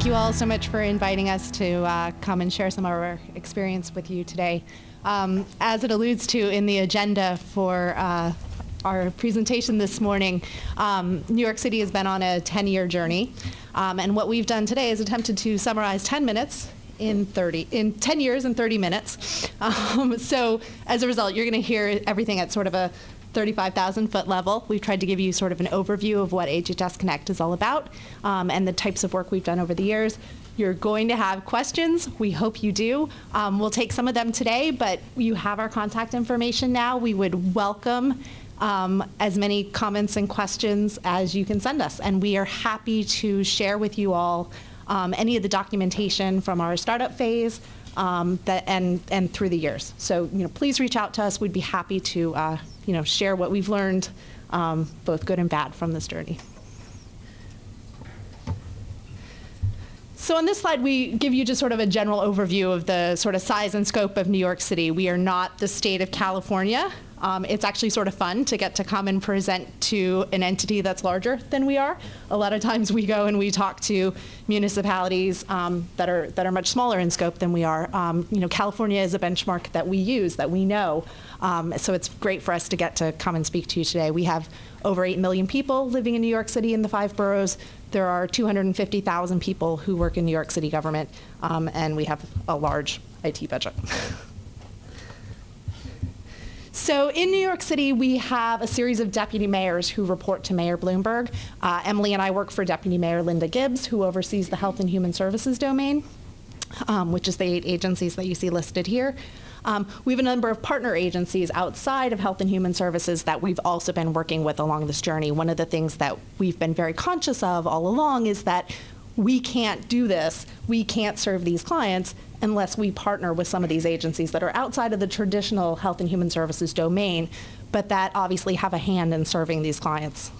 Thank you all so much for inviting us to come and share some of our experience with you today. As it alludes to in the agenda for our presentation this morning, New York City has been on a 10-year journey, and what we've done today is attempted to summarize 10 years and 30 minutes. So as a result, you're going to hear everything at sort of a 35,000-foot level. We've tried to give you sort of an overview of what HHS-Connect is all about and the types of work we've done over the years. You're going to have questions. We hope you do. We'll take some of them today, but you have our contact information now. We would welcome as many comments and questions as you can send us, and we are happy to share with you all any of the documentation from our startup phase and through the years. So please reach out to us. We'd be happy to share what we've learned, both good and bad, from this journey. So on this slide, we give you just sort of a general overview of the sort of size and scope of New York City. We are not the state of California. It's actually sort of fun to get to come and present to an entity that's larger than we are. A lot of times we go and we talk to municipalities that are much smaller in scope than we are. California is a benchmark that we use, that we know. So it's great for us to get to come and speak to you today. We have over 8 million people living in New York City in the 5 boroughs. There are 250,000 people who work in New York City government, and we have a large IT budget. So in New York City, we have a series of deputy mayors who report to Mayor Bloomberg. Emily and I work for Deputy Mayor Linda Gibbs, who oversees the Health and Human Services domain, which is the 8 agencies that you see listed here. We have a number of partner agencies outside of Health and Human Services that we've also been working with along this journey. One of the things that we've been very conscious of all along is that we can't do this, we can't serve these clients unless we partner with some of these agencies that are outside of the traditional Health and Human Services domain, but that obviously have a hand in serving these clients.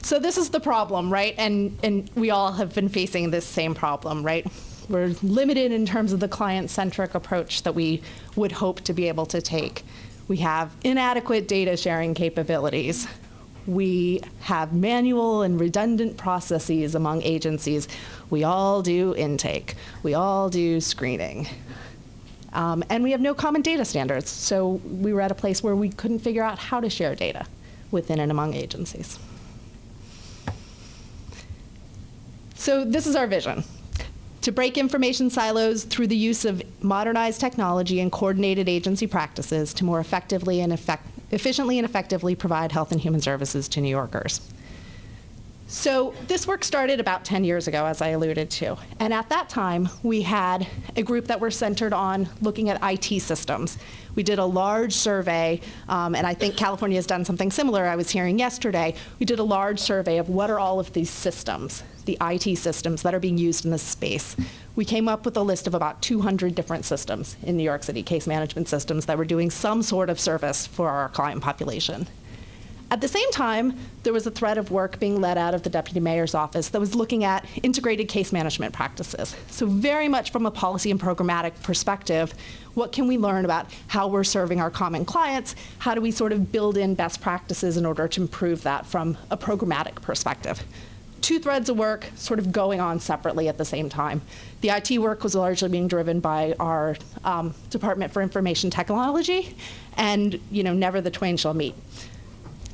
So this is the problem, right? And we all have been facing this same problem, right? We're limited in terms of the client-centric approach that we would hope to be able to take. We have inadequate data sharing capabilities. We have manual and redundant processes among agencies. We all do intake. We all do screening. And we have no common data standards. So we were at a place where we couldn't figure out how to share data within and among agencies. So this is our vision: to break information silos through the use of modernized technology and coordinated agency practices to more efficiently and effectively provide health and human services to New Yorkers. So this work started about 10 years ago, as I alluded to. And at that time, we had a group that were centered on looking at IT systems. We did a large survey, and I think California has done something similar. I was hearing yesterday. We did a large survey of what are all of these systems, the IT systems that are being used in this space. We came up with a list of about 200 different systems in New York City, case management systems that were doing some sort of service for our client population. At the same time, there was a thread of work being led out of the Deputy Mayor's office that was looking at integrated case management practices. So very much from a policy and programmatic perspective, what can we learn about how we're serving our common clients? How do we sort of build in best practices in order to improve that from a programmatic perspective? 2 threads of work sort of going on separately at the same time. The IT work was largely being driven by our Department for Information Technology, and never the twain shall meet.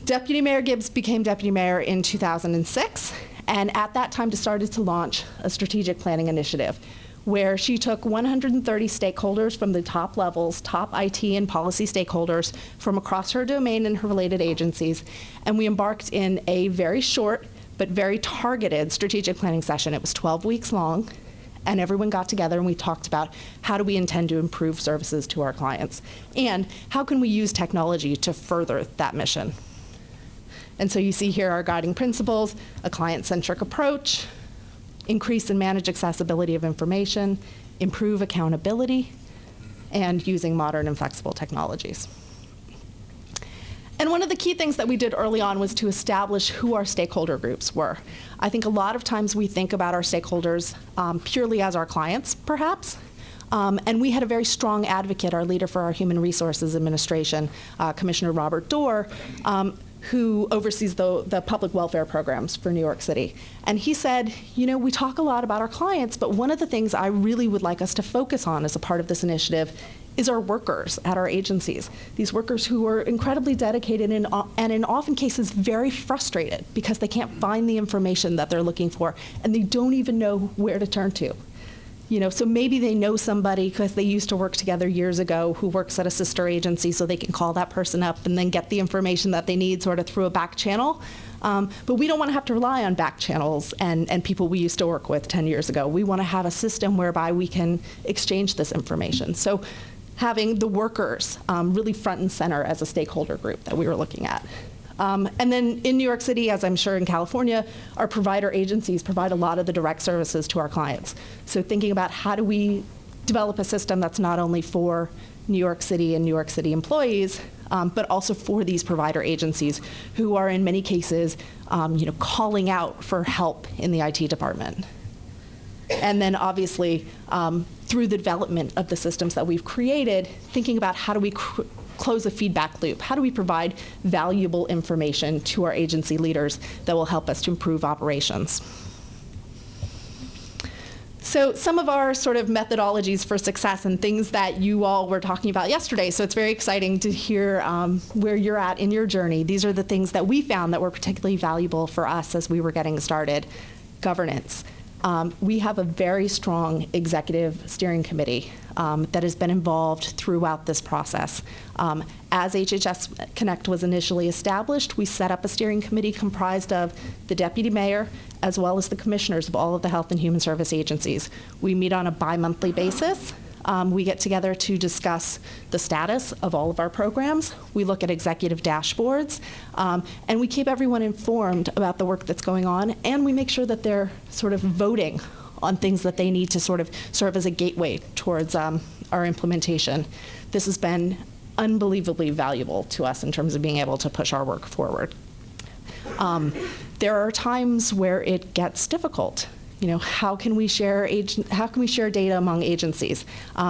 Deputy Mayor Gibbs became Deputy Mayor in 2006, and at that time started to launch a strategic planning initiative where she took 130 stakeholders from the top levels, top IT and policy stakeholders from across her domain and her related agencies, and we embarked in a very short but very targeted strategic planning session. It was 12 weeks long, and everyone got together and we talked about how do we intend to improve services to our clients, and how can we use technology to further that mission. And so you see here our guiding principles: a client-centric approach, increase and manage accessibility of information, improve accountability, and using modern and flexible technologies. And one of the key things that we did early on was to establish who our stakeholder groups were. I think a lot of times we think about our stakeholders purely as our clients, perhaps. And we had a very strong advocate, our leader for our Human Resources Administration, Commissioner Robert Doar, who oversees the public welfare programs for New York City. And he said, we talk a lot about our clients, but one of the things I really would like us to focus on as a part of this initiative is our workers at our agencies. These workers who are incredibly dedicated and in often cases very frustrated because they can't find the information that they're looking for and they don't even know where to turn to. So maybe they know somebody because they used to work together years ago who works at a sister agency, so they can call that person up and then get the information that they need sort of through a back channel. But we don't want to have to rely on back channels and people we used to work with 10 years ago. We want to have a system whereby we can exchange this information. So having the workers really front and center as a stakeholder group that we were looking at. And then in New York City, as I'm sure in California, our provider agencies provide a lot of the direct services to our clients. So thinking about how do we develop a system that's not only for New York City and New York City employees, but also for these provider agencies who are in many cases, calling out for help in the IT department. And then obviously, through the development of the systems that we've created, thinking about how do we close a feedback loop? How do we provide valuable information to our agency leaders that will help us to improve operations? So some of our sort of methodologies for success and things that you all were talking about yesterday, so it's very exciting to hear where you're at in your journey. These are the things that we found that were particularly valuable for us as we were getting started. Governance. We have a very strong executive steering committee that has been involved throughout this process. As HHS-Connect was initially established, we set up a steering committee comprised of the deputy mayor as well as the commissioners of all of the health and human service agencies. We meet on a bi-monthly basis. We get together to discuss the status of all of our programs. We look at executive dashboards, and we keep everyone informed about the work that's going on, and we make sure that they're sort of voting on things that they need to sort of serve as a gateway towards our implementation. This has been unbelievably valuable to us in terms of being able to push our work forward. There are times where it gets difficult. How can we share data among agencies?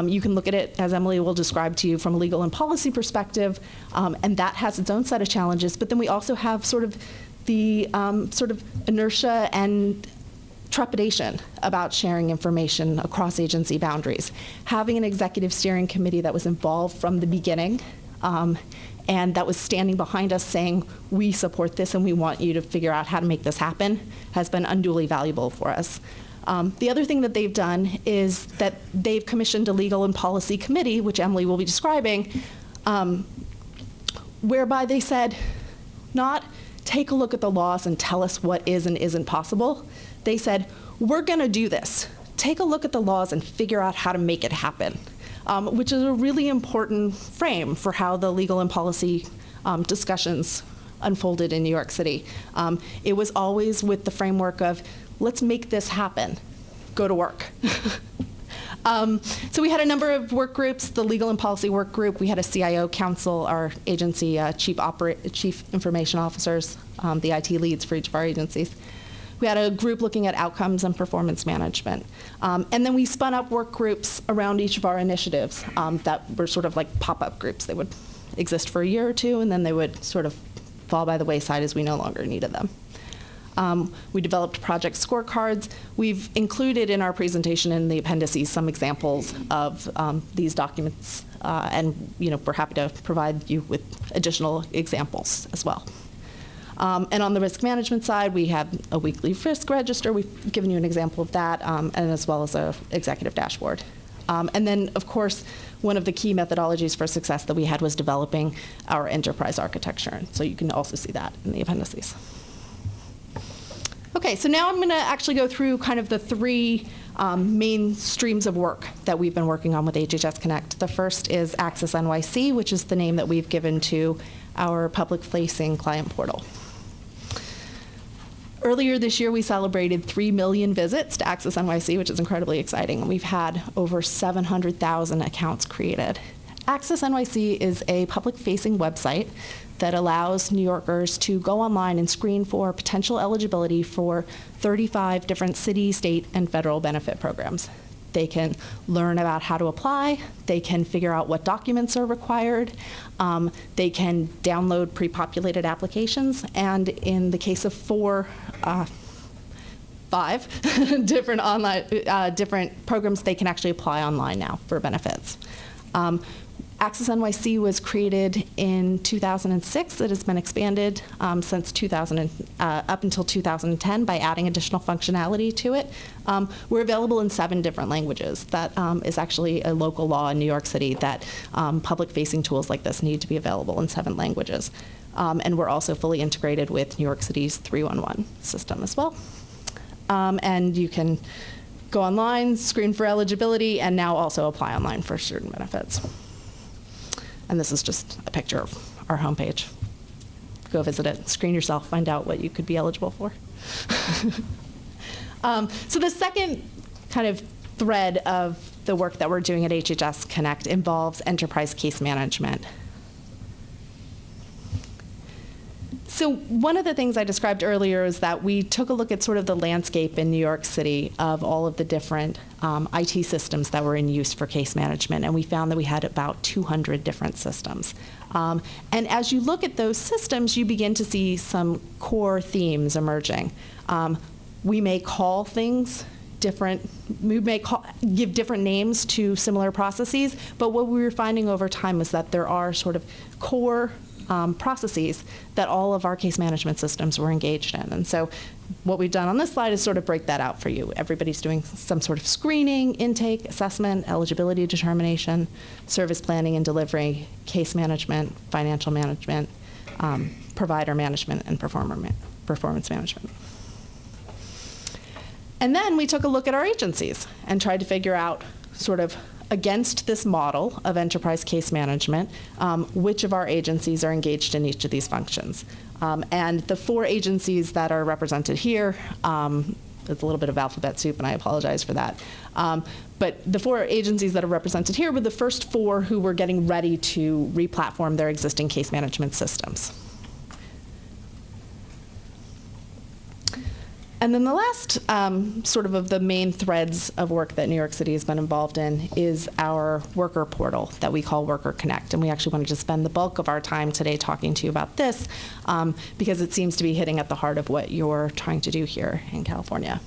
You can look at it, as Emily will describe to you, from a legal and policy perspective, and that has its own set of challenges. But then we also have sort of the sort of inertia and trepidation about sharing information across agency boundaries. Having an executive steering committee that was involved from the beginning and that was standing behind us saying, we support this and we want you to figure out how to make this happen, has been unduly valuable for us. The other thing that they've done is that they've commissioned a legal and policy committee, which Emily will be describing, whereby they said, not take a look at the laws and tell us what is and isn't possible. They said, we're going to do this. Take a look at the laws and figure out how to make it happen. Which is a really important frame for how the legal and policy discussions unfolded in New York City. It was always with the framework of, let's make this happen, go to work. So we had a number of work groups, the legal and policy work group, we had a CIO council, our agency chief information officers, the IT leads for each of our agencies. We had a group looking at outcomes and performance management. And then we spun up work groups around each of our initiatives that were sort of like pop-up groups. They would exist for a year or two, and then they would sort of fall by the wayside as we no longer needed them. We developed project scorecards. We've included in our presentation in the appendices some examples of these documents, and we're happy to provide you with additional examples as well. And on the risk management side, we have a weekly risk register. We've given you an example of that, and as well as an executive dashboard. And then, of course, one of the key methodologies for success that we had was developing our enterprise architecture. So you can also see that in the appendices. Okay, so now I'm going to actually go through kind of the three main streams of work that we've been working on with HHS-Connect. The first is Access NYC, which is the name that we've given to our public-facing client portal. Earlier this year, we celebrated 3 million visits to Access NYC, which is incredibly exciting. We've had over 700,000 accounts created. Access NYC is a public-facing website that allows New Yorkers to go online and screen for potential eligibility for 35 different city, state, and federal benefit programs. They can learn about how to apply. They can figure out what documents are required. They can download pre-populated applications. And in the case of five different different programs, they can actually apply online now for benefits. Access NYC was created in 2006. It has been expanded since 2000 up until 2010 by adding additional functionality to it. We're available in 7 different languages. That is actually a local law in New York City that public-facing tools like this need to be available in 7 languages. And we're also fully integrated with New York City's 311 system as well. And you can go online, screen for eligibility, and now also apply online for certain benefits. And this is just a picture of our homepage. Go visit it, screen yourself, find out what you could be eligible for. So the second kind of thread of the work that we're doing at HHS-Connect involves enterprise case management. So one of the things I described earlier is that we took a look at sort of the landscape in New York City of all of the different IT systems that were in use for case management, and we found that we had about 200 different systems. And as you look at those systems, you begin to see some core themes emerging. We may call things different, give different names to similar processes, but what we were finding over time is that there are sort of core processes that all of our case management systems were engaged in. And so what we've done on this slide is sort of break that out for you. Everybody's doing some sort of screening, intake, assessment, eligibility determination, service planning and delivery, case management, financial management, provider management, and performance management. And then we took a look at our agencies and tried to figure out sort of against this model of enterprise case management, which of our agencies are engaged in each of these functions. And the 4 agencies that are represented here, it's a little bit of alphabet soup, and I apologize for that. But the 4 agencies that are represented here were the first 4 who were getting ready to re-platform their existing case management systems. And then the last sort of the main threads of work that New York City has been involved in is our worker portal that we call Worker Connect. And we actually wanted to spend the bulk of our time today talking to you about this because it seems to be hitting at the heart of what you're trying to do here in California.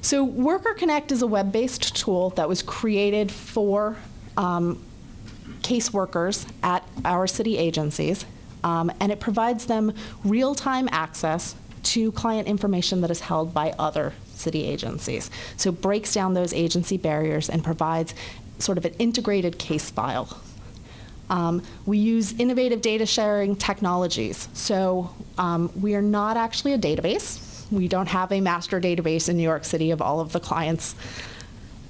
So Worker Connect is a web-based tool that was created for caseworkers at our city agencies, and it provides them real-time access to client information that is held by other city agencies. So it breaks down those agency barriers and provides sort of an integrated case file. We use innovative data sharing technologies. So we are not actually a database. We don't have a master database in New York City of all of the clients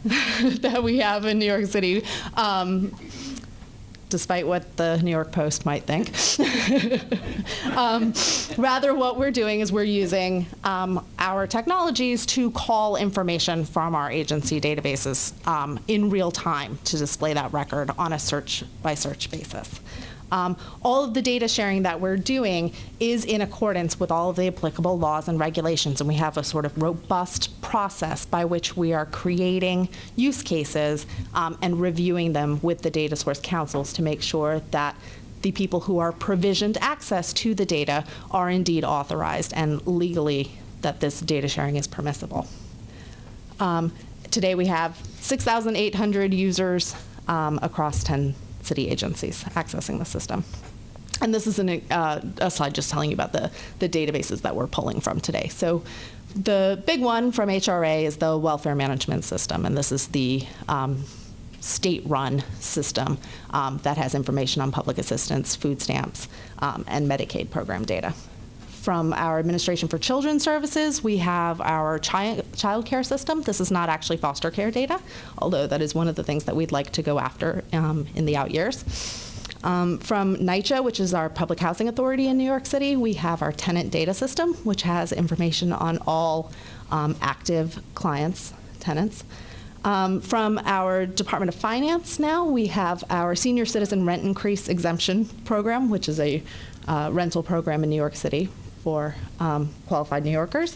that we have in New York City. Despite what the New York Post might think. Rather, what we're doing is we're using our technologies to call information from our agency databases in real time to display that record on a search-by-search basis. All of the data sharing that we're doing is in accordance with all of the applicable laws and regulations, and we have a sort of robust process by which we are creating use cases and reviewing them with the data source councils to make sure that the people who are provisioned access to the data are indeed authorized and legally that this data sharing is permissible. Today we have 6,800 users across 10 city agencies accessing the system. And this is a slide just telling you about the databases that we're pulling from today. So the big one from HRA is the welfare management system, and this is the state-run system that has information on public assistance, food stamps, and Medicaid program data. From our Administration for Children's Services, we have our child care system. This is not actually foster care data, although that is one of the things that we'd like to go after in the out years. From NYCHA, which is our public housing authority in New York City, we have our tenant data system, which has information on all active tenants. From our Department of Finance now, we have our Senior Citizen Rent Increase Exemption Program, which is a rental program in New York City for qualified New Yorkers.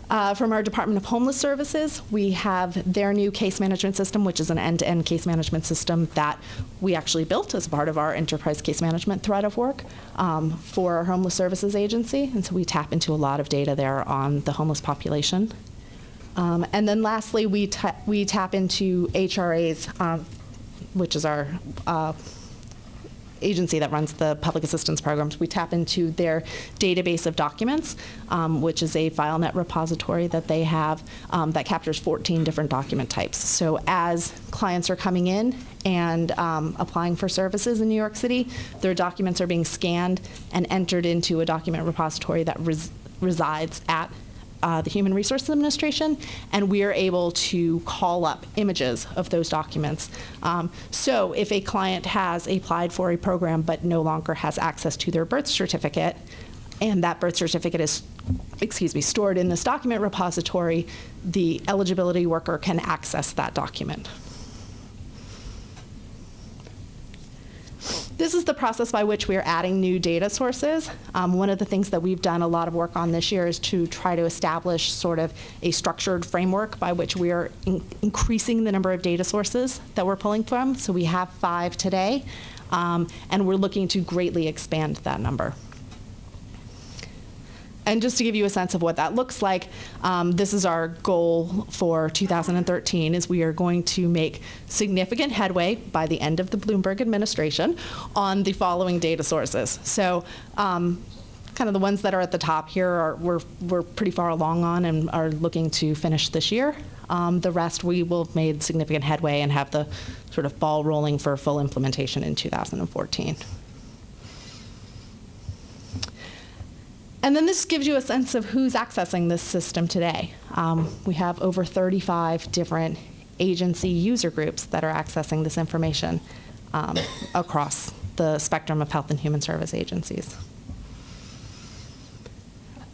From our Department of Homeless Services, we have their new case management system, which is an end-to-end case management system that we actually built as part of our enterprise case management thread of work for our homeless services agency. And so we tap into a lot of data there on the homeless population. And then lastly, we tap into HRA's, which is our agency that runs the public assistance programs. We tap into their database of documents, which is a FileNet repository that they have that captures 14 different document types. So as clients are coming in and applying for services in New York City, their documents are being scanned and entered into a document repository that resides at the Human Resources Administration, and we are able to call up images of those documents. So if a client has applied for a program but no longer has access to their birth certificate, and that birth certificate is, stored in this document repository, the eligibility worker can access that document. This is the process by which we are adding new data sources. One of the things that we've done a lot of work on this year is to try to establish sort of a structured framework by which we are increasing the number of data sources that we're pulling from. So we have 5 today, and we're looking to greatly expand that number. And just to give you a sense of what that looks like, this is our goal for 2013, is we are going to make significant headway by the end of the Bloomberg administration on the following data sources. So kind of the ones that are at the top here we're pretty far along on and are looking to finish this year. The rest we will have made significant headway and have the sort of ball rolling for full implementation in 2014. And then this gives you a sense of who's accessing this system today. We have over 35 different agency user groups that are accessing this information across the spectrum of health and human service agencies.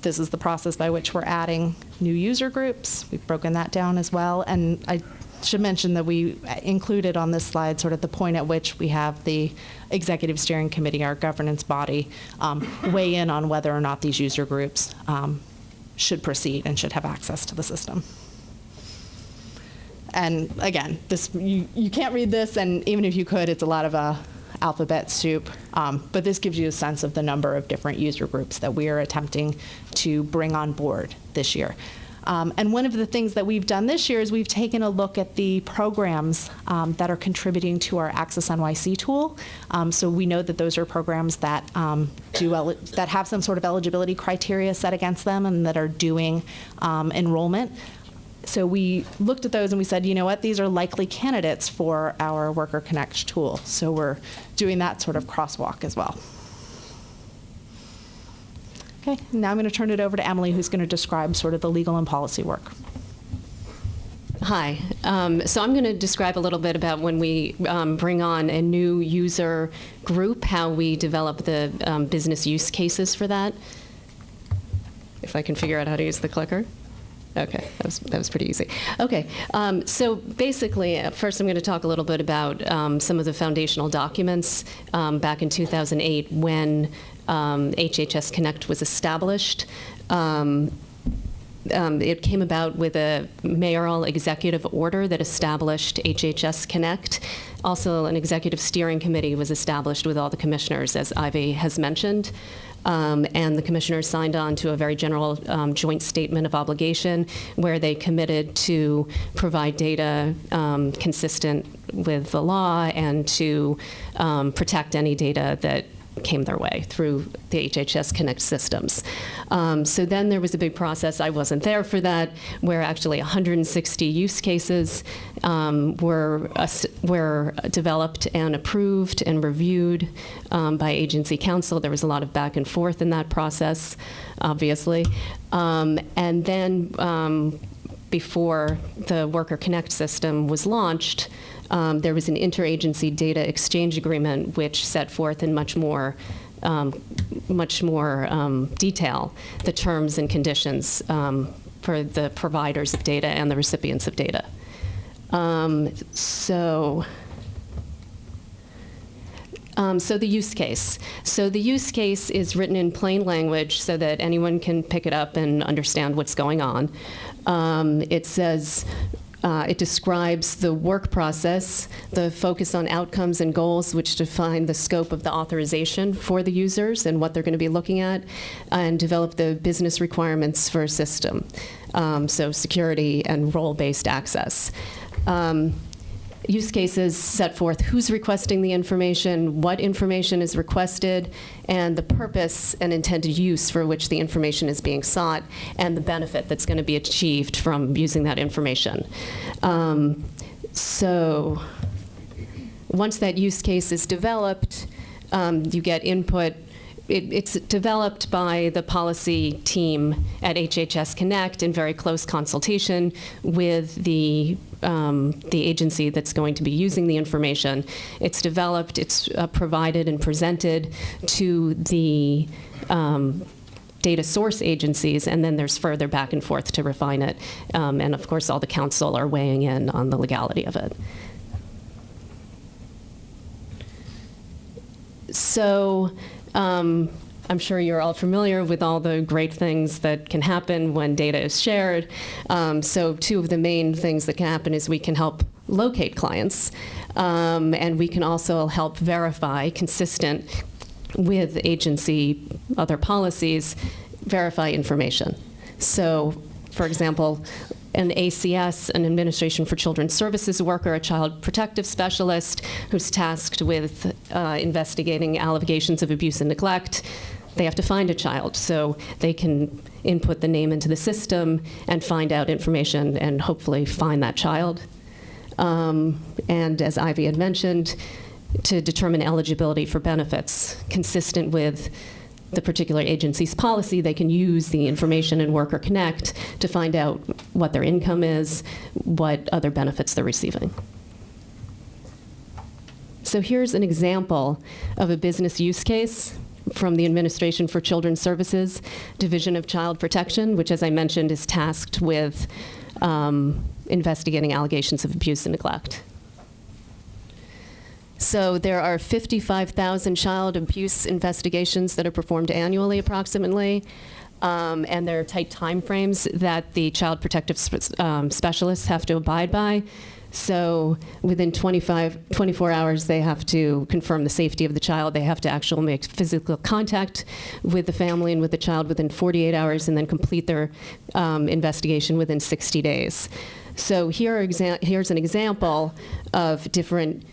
This is the process by which we're adding new user groups. We've broken that down as well. And I should mention that we included on this slide sort of the point at which we have the Executive Steering Committee, our governance body, weigh in on whether or not these user groups should proceed and should have access to the system. And again, you can't read this, and even if you could, it's a lot of alphabet soup, but this gives you a sense of the number of different user groups that we are attempting to bring on board this year. And one of the things that we've done this year is we've taken a look at the programs that are contributing to our Access NYC tool. So we know that those are programs that that have some sort of eligibility criteria set against them and that are doing enrollment. So we looked at those and we said, you know what, these are likely candidates for our Worker Connect tool. So we're doing that sort of crosswalk as well. Okay, now I'm going to turn it over to Emily, who's going to describe sort of the legal and policy work. Hi. So I'm going to describe a little bit about when we bring on a new user group, how we develop the business use cases for that. If I can figure out how to use the clicker. Okay, that was pretty easy. Okay, so basically, first I'm going to talk a little bit about some of the foundational documents back in 2008 when HHS-Connect was established. It came about with a mayoral executive order that established HHS-Connect. Also, an executive steering committee was established with all the commissioners, as Ivy has mentioned. And the commissioners signed on to a very general joint statement of obligation where they committed to provide data consistent with the law and to protect any data that came their way through the HHS-Connect systems. So then there was a big process, I wasn't there for that, where actually 160 use cases were developed and approved and reviewed by agency counsel. There was a lot of back and forth in that process, obviously. And then before the Worker Connect system was launched, there was an interagency data exchange agreement which set forth in much more detail the terms and conditions for the providers of data and the recipients of data. So the use case. So the use case is written in plain language so that anyone can pick it up and understand what's going on. It says, it describes the work process, the focus on outcomes and goals, which define the scope of the authorization for the users and what they're going to be looking at, and develop the business requirements for a system. So security and role-based access. Use cases set forth who's requesting the information, what information is requested, and the purpose and intended use for which the information is being sought, and the benefit that's going to be achieved from using that information. So once that use case is developed, you get input. It's developed by the policy team at HHS-Connect in very close consultation with the agency that's going to be using the information. It's developed, it's provided and presented to the data source agencies, and then there's further back and forth to refine it. And of course, all the council are weighing in on the legality of it. So, I'm sure you're all familiar with all the great things that can happen when data is shared. So two of the main things that can happen is we can help locate clients, and we can also help verify, consistent with agency other policies, verify information. So, for example, an ACS, an Administration for Children's Services worker, a child protective specialist who's tasked with investigating allegations of abuse and neglect. They have to find a child, so they can input the name into the system and find out information and hopefully find that child. And as Ivy had mentioned, to determine eligibility for benefits consistent with the particular agency's policy, they can use the information in Worker Connect to find out what their income is, what other benefits they're receiving. So here's an example of a business use case from the Administration for Children's Services, Division of Child Protection, which, as I mentioned, is tasked with investigating allegations of abuse and neglect. So there are 55,000 child abuse investigations that are performed annually, approximately, and there are tight timeframes that the child protective specialists have to abide by. So within 24 hours, they have to confirm the safety of the child. They have to actually make physical contact with the family and with the child within 48 hours, and then complete their investigation within 60 days. So here's an example of different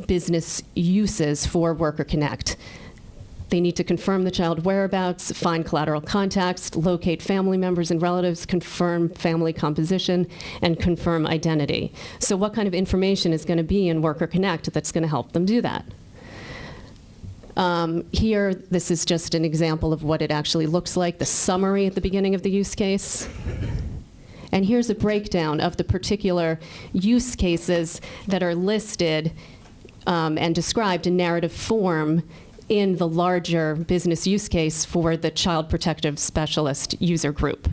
business uses for Worker Connect. They need to confirm the child whereabouts, find collateral contacts, locate family members and relatives, confirm family composition, and confirm identity. So what kind of information is going to be in Worker Connect that's going to help them do that? Here, this is just an example of what it actually looks like, the summary at the beginning of the use case. And here's a breakdown of the particular use cases that are listed and described in narrative form in the larger business use case for the child protective specialist user group.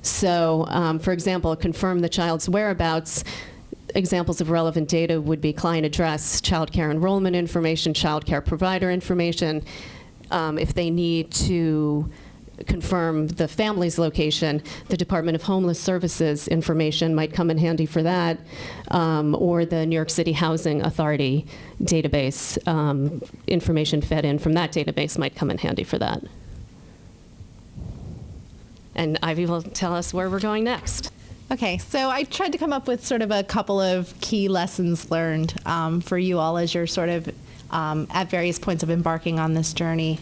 So, for example, confirm the child's whereabouts. Examples of relevant data would be client address, child care enrollment information, child care provider information. If they need to confirm the family's location, the Department of Homeless Services information might come in handy for that, or the New York City Housing Authority database information fed in from that database might come in handy for that. And Ivy will tell us where we're going next. Okay, so I tried to come up with sort of a couple of key lessons learned for you all as you're sort of at various points of embarking on this journey,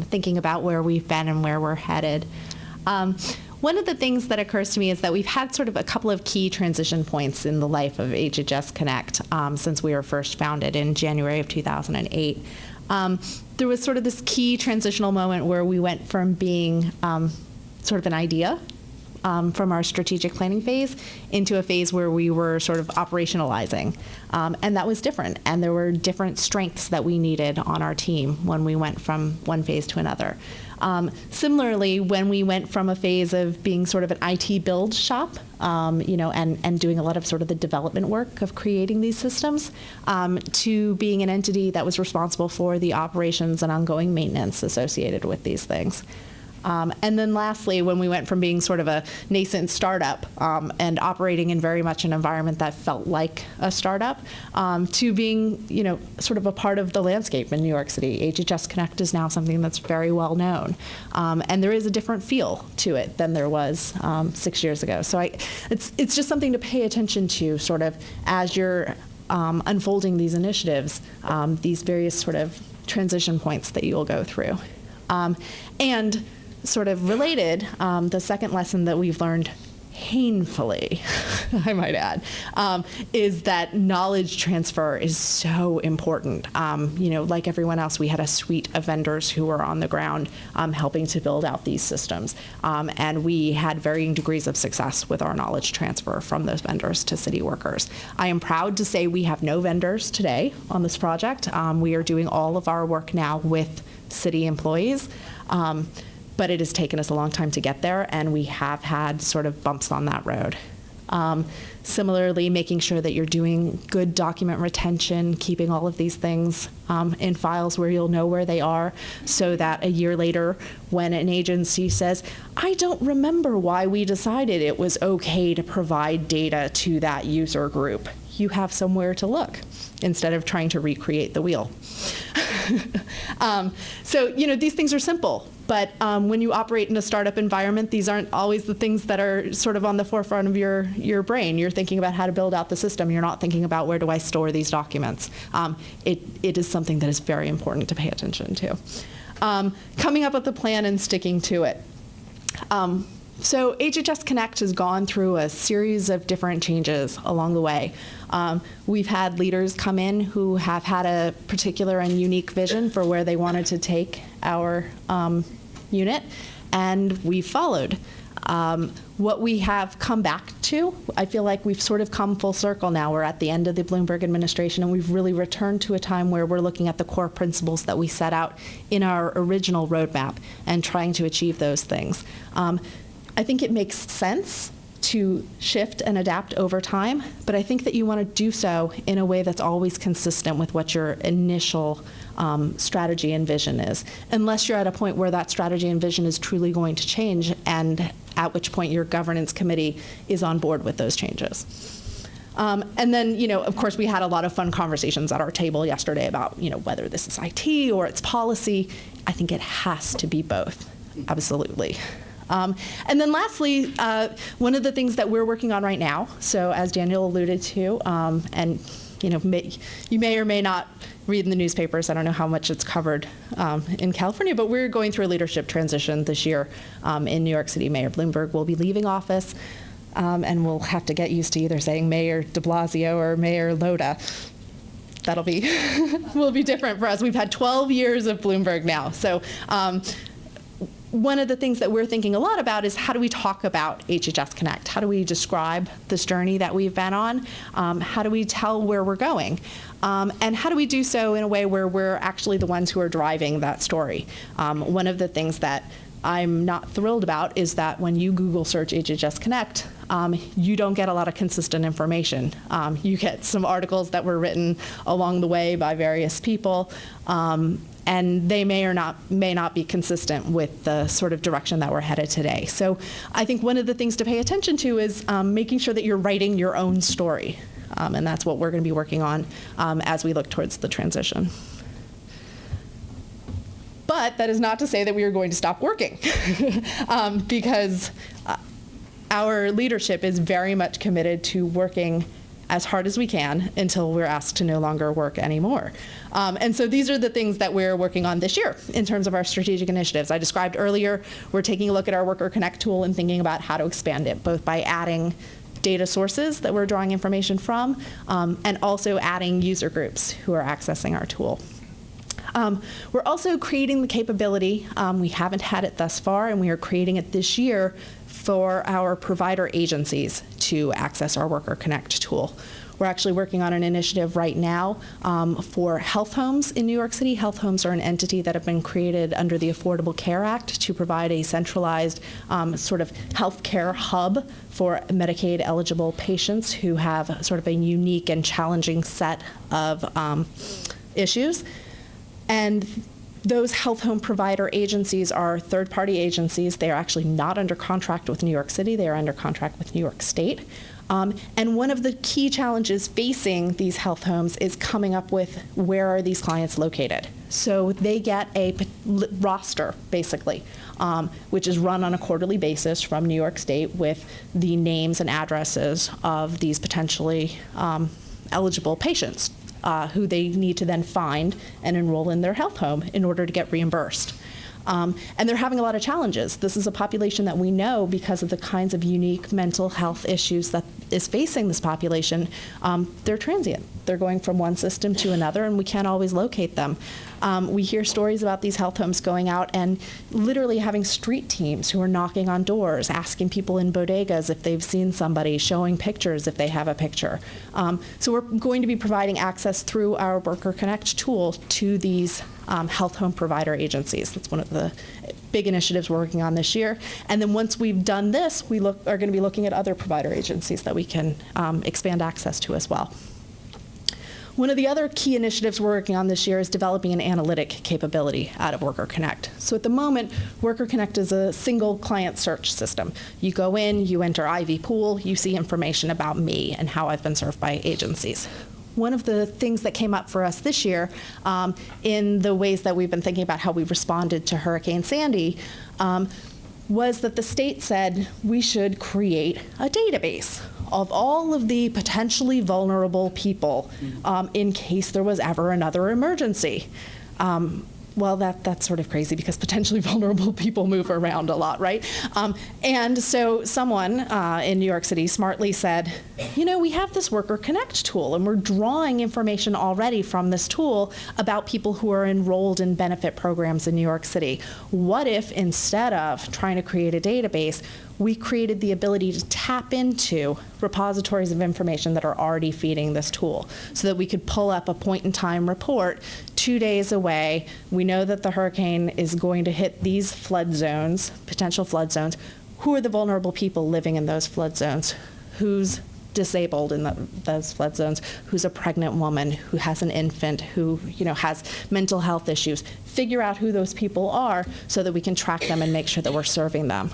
thinking about where we've been and where we're headed. One of the things that occurs to me is that we've had sort of a couple of key transition points in the life of HHS-Connect since we were first founded in January of 2008. There was sort of this key transitional moment where we went from being sort of an idea from our strategic planning phase into a phase where we were sort of operationalizing. And that was different. And there were different strengths that we needed on our team when we went from one phase to another. Similarly, when we went from a phase of being sort of an IT build shop, and doing a lot of sort of the development work of creating these systems, to being an entity that was responsible for the operations and ongoing maintenance associated with these things. And then lastly, when we went from being sort of a nascent startup and operating in very much an environment that felt like a startup, to being, sort of a part of the landscape in New York City. HHS-Connect is now something that's very well known. And there is a different feel to it than there was 6 years ago. So it's just something to pay attention to sort of as you're unfolding these initiatives, these various sort of transition points that you'll go through. And sort of related, the second lesson that we've learned painfully, I might add, is that knowledge transfer is so important. Like everyone else, we had a suite of vendors who were on the ground helping to build out these systems. And we had varying degrees of success with our knowledge transfer from those vendors to city workers. I am proud to say we have no vendors today on this project. We are doing all of our work now with city employees. But it has taken us a long time to get there, and we have had sort of bumps on that road. Similarly, making sure that you're doing good document retention, keeping all of these things in files where you'll know where they are, so that a year later, when an agency says, I don't remember why we decided it was okay to provide data to that user group, you have somewhere to look instead of trying to recreate the wheel. So, these things are simple, but when you operate in a startup environment, these aren't always the things that are sort of on the forefront of your brain. You're thinking about how to build out the system. You're not thinking about where do I store these documents. It is something that is very important to pay attention to. Coming up with a plan and sticking to it. So HHS-Connect has gone through a series of different changes along the way. We've had leaders come in who have had a particular and unique vision for where they wanted to take our unit, and we've followed. What we have come back to, I feel like we've sort of come full circle now. We're at the end of the Bloomberg administration, and we've really returned to a time where we're looking at the core principles that we set out in our original roadmap and trying to achieve those things. I think it makes sense to shift and adapt over time, but I think that you want to do so in a way that's always consistent with what your initial strategy and vision is, unless you're at a point where that strategy and vision is truly going to change, and at which point your governance committee is on board with those changes. And then, of course, we had a lot of fun conversations at our table yesterday about, whether this is IT or it's policy. I think it has to be both, absolutely. And then lastly, one of the things that we're working on right now, so as Daniel alluded to, and you may or may not read in the newspapers, I don't know how much it's covered in California, but we're going through a leadership transition this year in New York City. Mayor Bloomberg will be leaving office, and we'll have to get used to either saying Mayor de Blasio or Mayor Loda. That'll be will be different for us. We've had 12 years of Bloomberg now, so. One of the things that we're thinking a lot about is how do we talk about HHS-Connect? How do we describe this journey that we've been on? How do we tell where we're going? And how do we do so in a way where we're actually the ones who are driving that story? One of the things that I'm not thrilled about is that when you Google search HHS-Connect, you don't get a lot of consistent information. You get some articles that were written along the way by various people, and they may not be consistent with the sort of direction that we're headed today. So I think one of the things to pay attention to is making sure that you're writing your own story, and that's what we're going to be working on as we look towards the transition. But that is not to say that we are going to stop working, because our leadership is very much committed to working as hard as we can until we're asked to no longer work anymore. And so these are the things that we're working on this year in terms of our strategic initiatives. I described earlier, we're taking a look at our Worker Connect tool and thinking about how to expand it, both by adding data sources that we're drawing information from, and also adding user groups who are accessing our tool. We're also creating the capability, we haven't had it thus far, and we are creating it this year for our provider agencies to access our Worker Connect tool. We're actually working on an initiative right now for health homes in New York City. Health homes are an entity that have been created under the Affordable Care Act to provide a centralized sort of healthcare hub for Medicaid eligible patients who have sort of a unique and challenging set of issues. And those health home provider agencies are third-party agencies. They are actually not under contract with New York City. They are under contract with New York State. And one of the key challenges facing these health homes is coming up with where are these clients located. So they get a roster, basically, which is run on a quarterly basis from New York State with the names and addresses of these potentially eligible patients who they need to then find and enroll in their health home in order to get reimbursed. And they're having a lot of challenges. This is a population that we know, because of the kinds of unique mental health issues that is facing this population, they're transient. They're going from one system to another, and we can't always locate them. We hear stories about these health homes going out and literally having street teams who are knocking on doors, asking people in bodegas if they've seen somebody, showing pictures if they have a picture. So we're going to be providing access through our Worker Connect tool to these health home provider agencies. That's one of the big initiatives we're working on this year. And then once we've done this, we are going to be looking at other provider agencies that we can expand access to as well. One of the other key initiatives we're working on this year is developing an analytic capability out of Worker Connect. So at the moment, Worker Connect is a single client search system. You go in, you enter IV pool, you see information about me and how I've been served by agencies. One of the things that came up for us this year in the ways that we've been thinking about how we responded to Hurricane Sandy was that the state said we should create a database of all of the potentially vulnerable people in case there was ever another emergency. Well, that's sort of crazy, because potentially vulnerable people move around a lot, right? And so someone in New York City smartly said, you know, we have this Worker Connect tool, and we're drawing information already from this tool about people who are enrolled in benefit programs in New York City. What if, instead of trying to create a database, we created the ability to tap into repositories of information that are already feeding this tool, so that we could pull up a point-in-time report 2 days away. We know that the hurricane is going to hit these flood zones, potential flood zones. Who are the vulnerable people living in those flood zones? Who's disabled in those flood zones? Who's a pregnant woman? Who has an infant? Who has mental health issues? Figure out who those people are so that we can track them and make sure that we're serving them.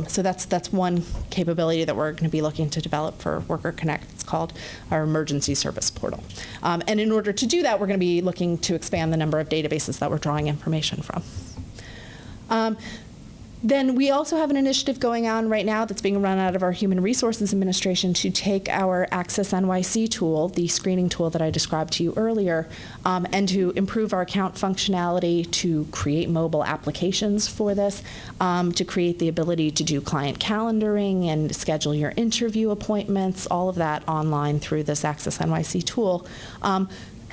So that's one capability that we're going to be looking to develop for Worker Connect. It's called our Emergency Service Portal. And in order to do that, we're going to be looking to expand the number of databases that we're drawing information from. Then we also have an initiative going on right now that's being run out of our Human Resources Administration to take our Access NYC tool, the screening tool that I described to you earlier, and to improve our account functionality, to create mobile applications for this, to create the ability to do client calendaring and schedule your interview appointments, all of that online through this Access NYC tool.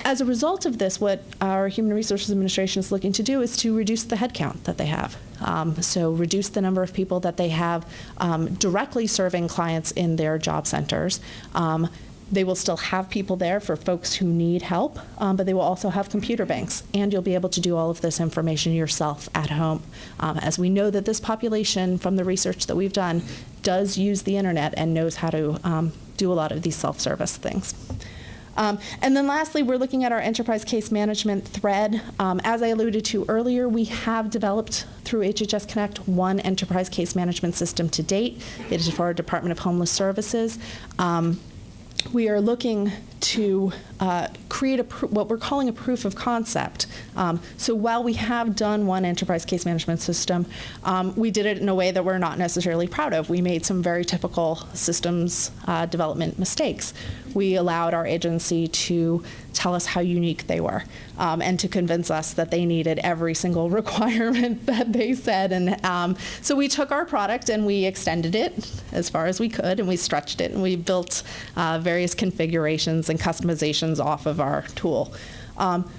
As a result of this, what our Human Resources Administration is looking to do is to reduce the headcount that they have. So reduce the number of people that they have directly serving clients in their job centers. They will still have people there for folks who need help, but they will also have computer banks, and you'll be able to do all of this information yourself at home. As we know that this population, from the research that we've done, does use the internet and knows how to do a lot of these self-service things. And then lastly, we're looking at our enterprise case management thread. As I alluded to earlier, we have developed through HHS-Connect one enterprise case management system to date. It is for our Department of Homeless Services. We are looking to create what we're calling a proof of concept. So while we have done one enterprise case management system, we did it in a way that we're not necessarily proud of. We made some very typical systems development mistakes. We allowed our agency to tell us how unique they were and to convince us that they needed every single requirement that they said. And so we took our product and we extended it as far as we could, and we stretched it, and we built various configurations and customizations off of our tool.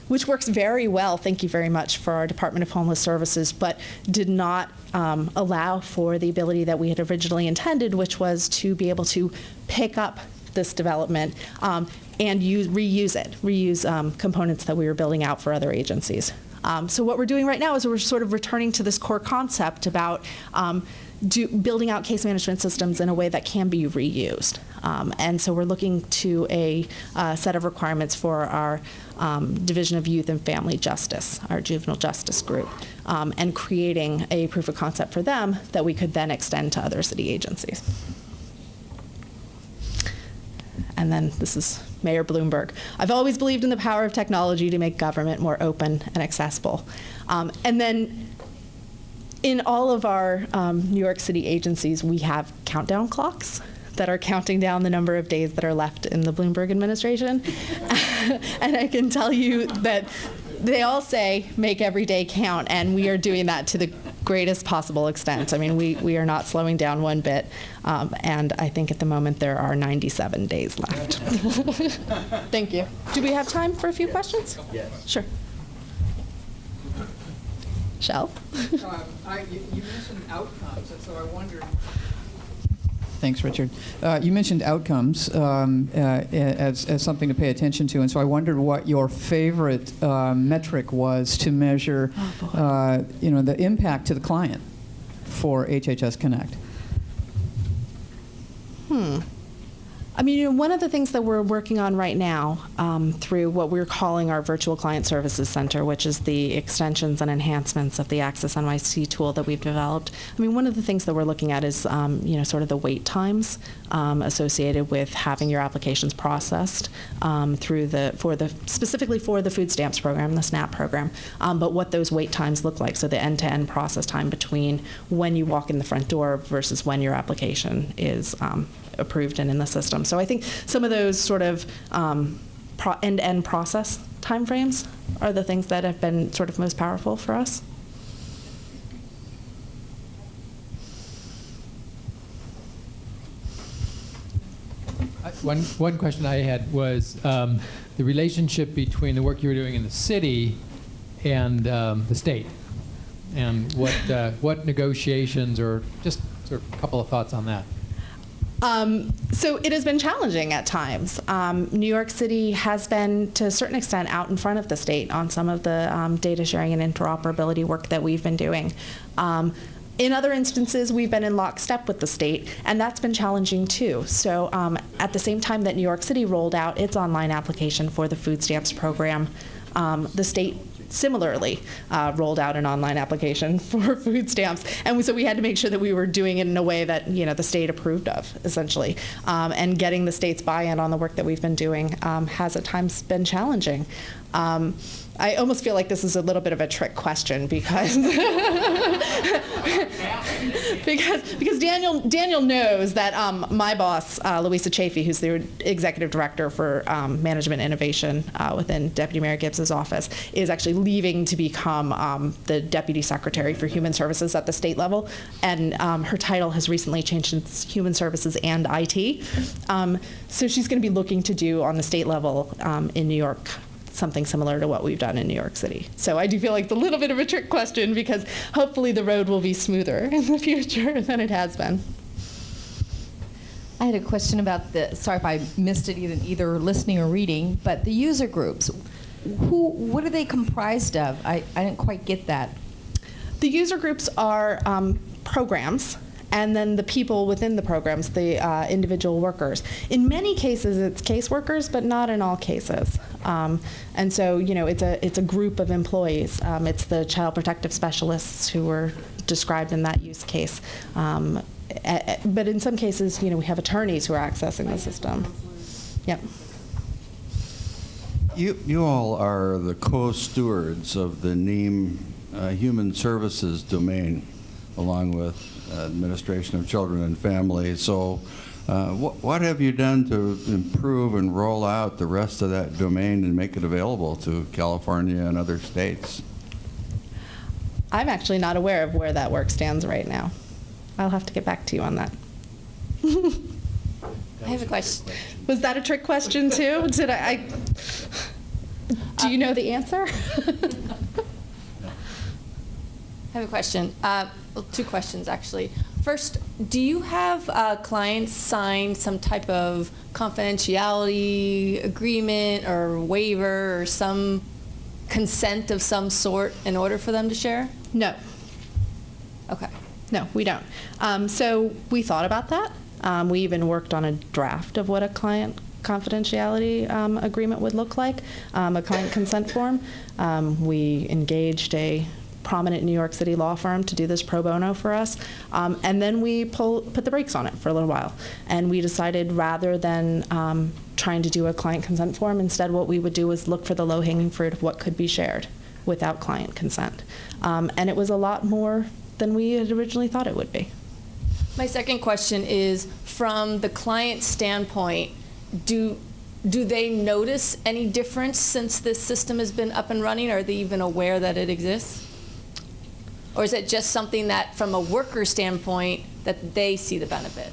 which works very well, thank you very much, for our Department of Homeless Services, but did not allow for the ability that we had originally intended, which was to be able to pick up this development and reuse components that we were building out for other agencies. So what we're doing right now is we're sort of returning to this core concept about building out case management systems in a way that can be reused. And so we're looking to a set of requirements for our Division of Youth and Family Justice, our juvenile justice group, and creating a proof of concept for them that we could then extend to other city agencies. And then this is Mayor Bloomberg. I've always believed in the power of technology to make government more open and accessible. And then in all of our New York City agencies, we have countdown clocks that are counting down the number of days that are left in the Bloomberg administration. And I can tell you that they all say, make every day count, and we are doing that to the greatest possible extent. I mean, we are not slowing down one bit, and I think at the moment there are 97 days left. Thank you. Do we have time for a few questions? Yes. Sure. Shell? You mentioned outcomes, and so I wondered. Thanks, Richard. You mentioned outcomes as something to pay attention to, and so I wondered what your favorite metric was to measure, the impact to the client for HHS-Connect. I mean, one of the things that we're working on right now through what we're calling our Virtual Client Services Center, which is the extensions and enhancements of the Access NYC tool that we've developed. I mean, one of the things that we're looking at is, sort of the wait times associated with having your applications processed specifically for the food stamps program, the SNAP program, but what those wait times look like. So the end-to-end process time between when you walk in the front door versus when your application is approved and in the system. So I think some of those sort of end-to-end process timeframes are the things that have been sort of most powerful for us. One question I had was the relationship between the work you were doing in the city and the state, and what negotiations, or just sort of a couple of thoughts on that. So it has been challenging at times. New York City has been, to a certain extent, out in front of the state on some of the data sharing and interoperability work that we've been doing. In other instances, we've been in lockstep with the state, and that's been challenging too. So at the same time that New York City rolled out its online application for the food stamps program, the state similarly rolled out an online application for food stamps, and so we had to make sure that we were doing it in a way that the state approved of, essentially, and getting the state's buy-in on the work that we've been doing has at times been challenging. I almost feel like this is a little bit of a trick question because because Daniel knows that my boss, Louisa Chafee, who's the executive director for management innovation within Deputy Mayor Gibbs's office, is actually leaving to become the deputy secretary for human services at the state level, and her title has recently changed to human services and IT. So she's going to be looking to do on the state level in New York something similar to what we've done in New York City. So I do feel like it's a little bit of a trick question because hopefully the road will be smoother in the future than it has been. I had a question about sorry if I missed it either listening or reading, but the user groups, what are they comprised of? I didn't quite get that. The user groups are programs, and then the people within the programs, the individual workers. In many cases, it's caseworkers, but not in all cases. And so, it's a group of employees. It's the child protective specialists who were described in that use case. But in some cases, we have attorneys who are accessing the system. Yep. You all are the co-stewards of the NEAM Human Services domain, along with Administration of Children and Families. So what have you done to improve and roll out the rest of that domain and make it available to California and other states? I'm actually not aware of where that work stands right now. I'll have to get back to you on that. I have a question. Was that a trick question too? Did Do you know the answer? I have a question. Well, two questions, actually. First, do you have clients sign some type of confidentiality agreement or waiver or some consent of some sort in order for them to share? No. Okay. No, we don't. So we thought about that. We even worked on a draft of what a client confidentiality agreement would look like, a client consent form. We engaged a prominent New York City law firm to do this pro bono for us, and then we put the brakes on it for a little while. And we decided rather than trying to do a client consent form, instead what we would do is look for the low-hanging fruit of what could be shared without client consent. And it was a lot more than we had originally thought it would be. My second question is, from the client standpoint, do they notice any difference since this system has been up and running? Are they even aware that it exists? Or is it just something that, from a worker standpoint, that they see the benefit?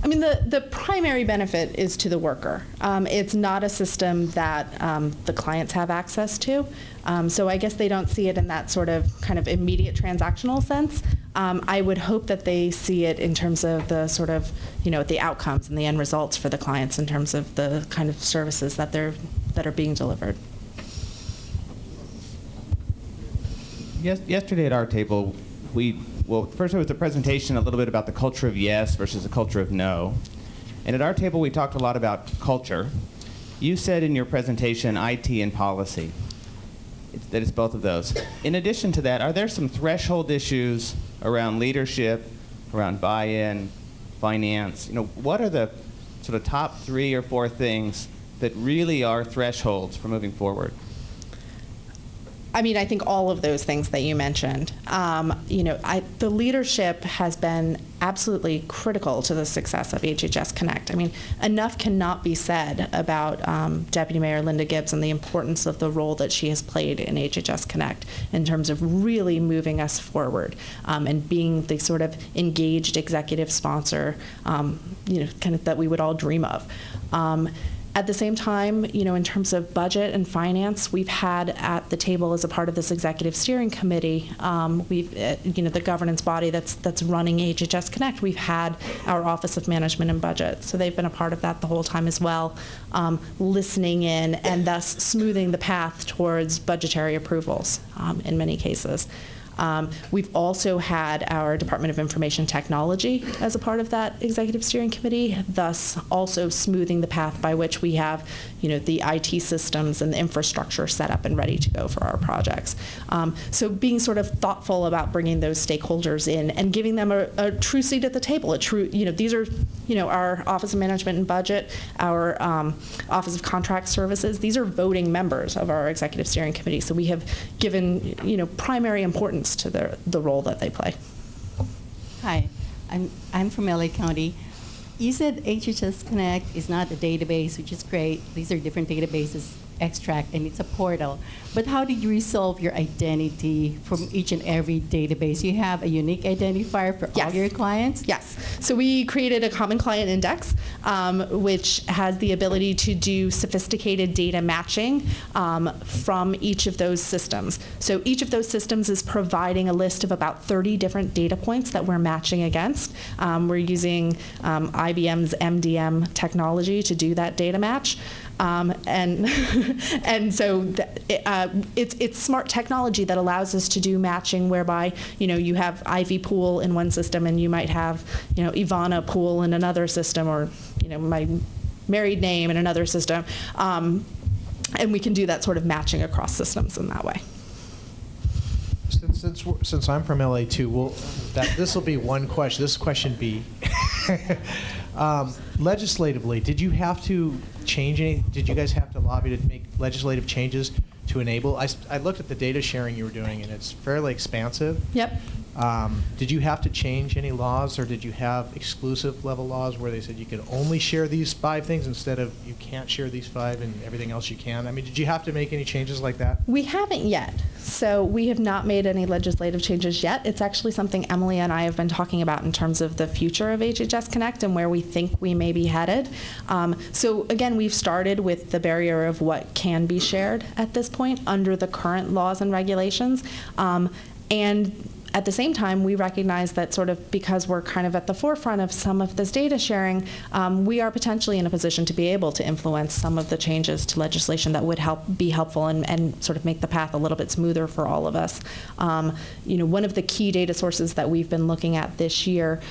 I mean, the primary benefit is to the worker. It's not a system that the clients have access to. So I guess they don't see it in that sort of kind of immediate transactional sense. I would hope that they see it in terms of the sort of, the outcomes and the end results for the clients in terms of the kind of services that are being delivered. Yesterday at our table, first it was a presentation a little bit about the culture of yes versus the culture of no. And at our table, we talked a lot about culture. You said in your presentation IT and policy, that it's both of those. In addition to that, are there some threshold issues around leadership, around buy-in, finance? What are the sort of top 3 or 4 things that really are thresholds for moving forward? I mean, I think all of those things that you mentioned. The leadership has been absolutely critical to the success of HHS-Connect. I mean, enough cannot be said about Deputy Mayor Linda Gibbs and the importance of the role that she has played in HHS-Connect in terms of really moving us forward and being the sort of engaged executive sponsor, kind of that we would all dream of. At the same time, in terms of budget and finance, we've had at the table as a part of this executive steering committee, the governance body that's running HHS-Connect, we've had our Office of Management and Budget. So they've been a part of that the whole time as well, listening in and thus smoothing the path towards budgetary approvals in many cases. We've also had our Department of Information Technology as a part of that executive steering committee, thus also smoothing the path by which we have, the IT systems and the infrastructure set up and ready to go for our projects. So being sort of thoughtful about bringing those stakeholders in and giving them a true seat at the table. These are, our Office of Management and Budget, our Office of Contract Services. These are voting members of our executive steering committee. So we have given, primary importance to the role that they play. Hi, I'm from LA County. You said HHS-Connect is not a database, which is great. These are different databases, extract, and it's a portal. But how did you resolve your identity from each and every database? You have a unique identifier for all your clients? Yes. So we created a common client index, which has the ability to do sophisticated data matching from each of those systems. So each of those systems is providing a list of about 30 different data points that we're matching against. We're using IBM's MDM technology to do that data match. And so it's smart technology that allows us to do matching whereby, you have Ivy Pool in one system and you might have, Ivana Pool in another system, or, my married name in another system. And we can do that sort of matching across systems in that way. Since I'm from LA too, this will be one question. This is question B. Legislatively, did you have to change any? Did you guys have to lobby to make legislative changes to enable? I looked at the data sharing you were doing, and it's fairly expansive. Yep. Did you have to change any laws, or did you have exclusive level laws where they said you can only share these 5 things instead of you can't share these 5 and everything else you can? I mean, did you have to make any changes like that? We haven't yet. So we have not made any legislative changes yet. It's actually something Emily and I have been talking about in terms of the future of HHS-Connect and where we think we may be headed. So again, we've started with the barrier of what can be shared at this point under the current laws and regulations. And at the same time, we recognize that sort of because we're kind of at the forefront of some of this data sharing, we are potentially in a position to be able to influence some of the changes to legislation that would be helpful and sort of make the path a little bit smoother for all of us. One of the key data sources that we've been looking at this year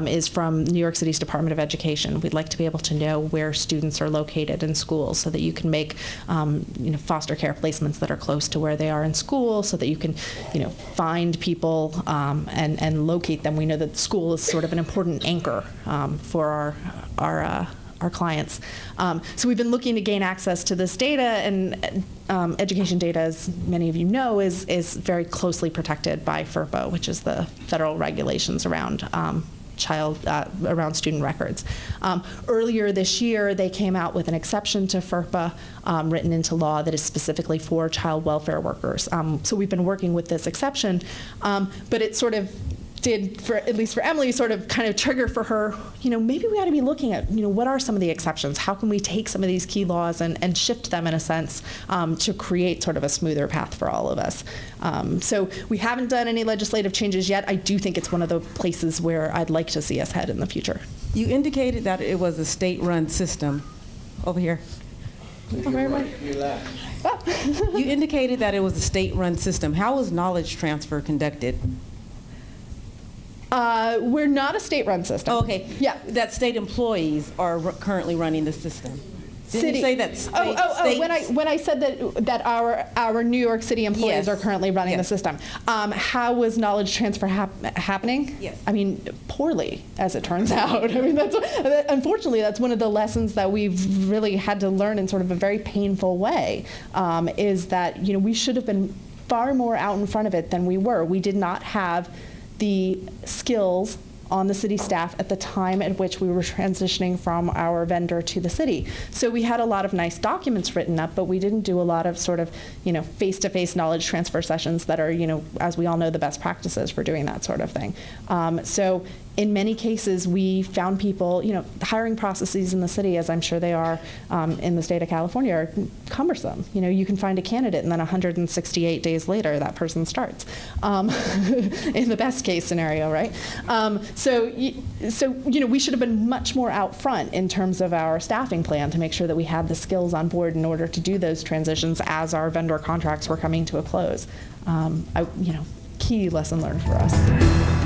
is from New York City's Department of Education. We'd like to be able to know where students are located in schools so that you can make foster care placements that are close to where they are in school, so that you can find people and locate them. We know that school is sort of an important anchor for our clients. So we've been looking to gain access to this data, and education data, as many of you know, is very closely protected by FERPA, which is the federal regulations around around student records. Earlier this year, they came out with an exception to FERPA written into law that is specifically for child welfare workers. So we've been working with this exception, but it sort of did, at least for Emily, sort of kind of trigger for her, maybe we ought to be looking at, what are some of the exceptions? How can we take some of these key laws and shift them in a sense to create sort of a smoother path for all of us? So we haven't done any legislative changes yet. I do think it's one of the places where I'd like to see us head in the future. You indicated that it was a state-run system. Over here. You indicated that it was a state-run system. How was knowledge transfer conducted? We're not a state-run system. Oh, okay. Yeah. That state employees are currently running the system. Didn't you say that when I said that our New York City employees are currently running the system, how was knowledge transfer happening? Yes. I mean, poorly, as it turns out. I mean, unfortunately, that's one of the lessons that we've really had to learn in sort of a very painful way, is that, we should have been far more out in front of it than we were. We did not have the skills on the city staff at the time at which we were transitioning from our vendor to the city. So we had a lot of nice documents written up, but we didn't do a lot of sort of, face-to-face knowledge transfer sessions that are, as we all know, the best practices for doing that sort of thing. So in many cases, we found people, hiring processes in the city, as I'm sure they are in the state of California, are cumbersome. You can find a candidate and then 168 days later, that person starts, in the best case scenario, right? So we should have been much more out front in terms of our staffing plan to make sure that we had the skills on board in order to do those transitions as our vendor contracts were coming to a close. Key lesson learned for us.